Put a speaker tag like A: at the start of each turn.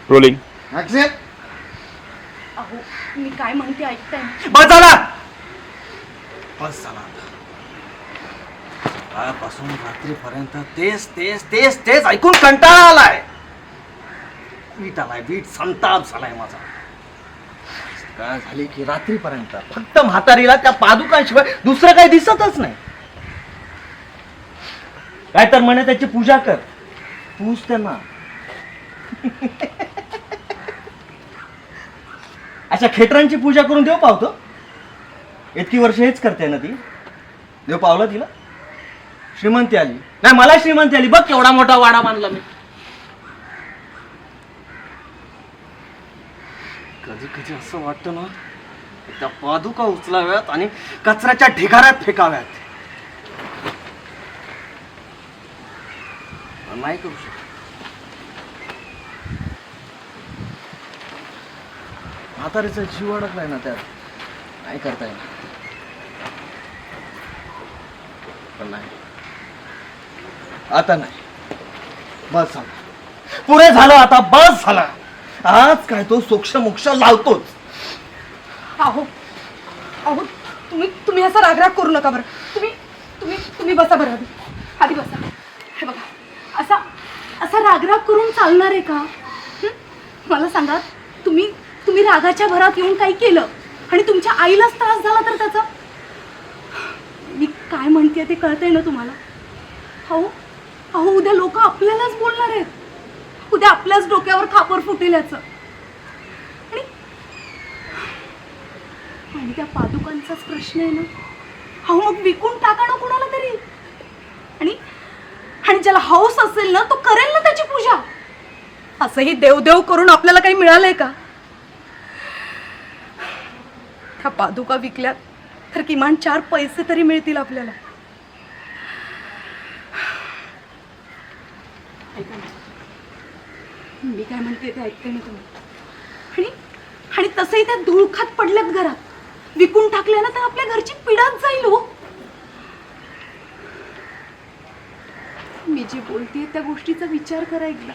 A: Rolling.
B: अहो मी काय म्हणते ऐकताय ना?
C: बस झाला, बस झाला. कालपासून रात्रीपर्यंत तेच तेच तेच तेच ऐकून कंटाळा आलाय. वीट आलाय, वीट संताप झालाय माझा. काय झाली की रात्रीपर्यंत फक्त म्हातारीला त्या पादुकांशिवाय दुसरं काही दिसतच नाही. काय तर म्हणे त्याची पूजा कर, पूज त्यांना. अशा खेटरांची पूजा करून देव पावतो. इतकी वर्ष हेच करते ना ती. देव पावला तिला. श्रीमंती आली नाही, मला श्रीमंती आली. बघ केवढा मोठा वाडा बांधला मी. कधी कधी असं वाटतं ना त्या पादुका उचलाव्यात आणि कचऱ्याच्या ढिगाऱ्यात फेकाव्यात. नाही करू शकत. म्हातारीचा जीव अडकलाय ना त्यात. नाही करता येणार. पण नाही, आता नाही. बस झालं, पुरे झालं आता. बस झाला. आज काय तो सोक्ष मोक्ष लावतोच.
B: अहो अहो तुम्ही तुम्ही असा रागराग करू नका बरं. तुम्ही तुम्ही तुम्ही बसा बरं. आधी बसा. हे बघा, असा असा रागराग करून चालणार आहे का? मला सांगा, तुम्ही तुम्ही रागाच्या भरात येऊन काही केलं आणि तुमच्या आईलाच त्रास झाला तर त्याचा? मी काय म्हणते ते कळतंय ना तुम्हाला? अहो अहो उद्या लोक आपल्यालाच बोलणार आहेत. उद्या आपल्याच डोक्यावर खापर फुटेल याचं. आणि त्या पादुकांचाच प्रश्न आहे ना. अहो मग विकून टाका ना कुणाला तरी. आणि आणि ज्याला हौस असेल ना तो करेल ना त्याची पूजा. असंही देवदेव करून आपल्याला काही मिळालंय का? त्या पादुका विकल्यात तर किमान 4 पैसे तरी मिळतील आपल्याला. ऐका ना, मी काय म्हणते ते ऐकते ना तुम्ही? आणि तसंही त्या धुळखात पडल्यात घरात. विकून टाकल्या ना तर आपल्या घरची पिढाच जाईल हो. मी जी बोलतेय त्या गोष्टीचा विचार करा एकदा.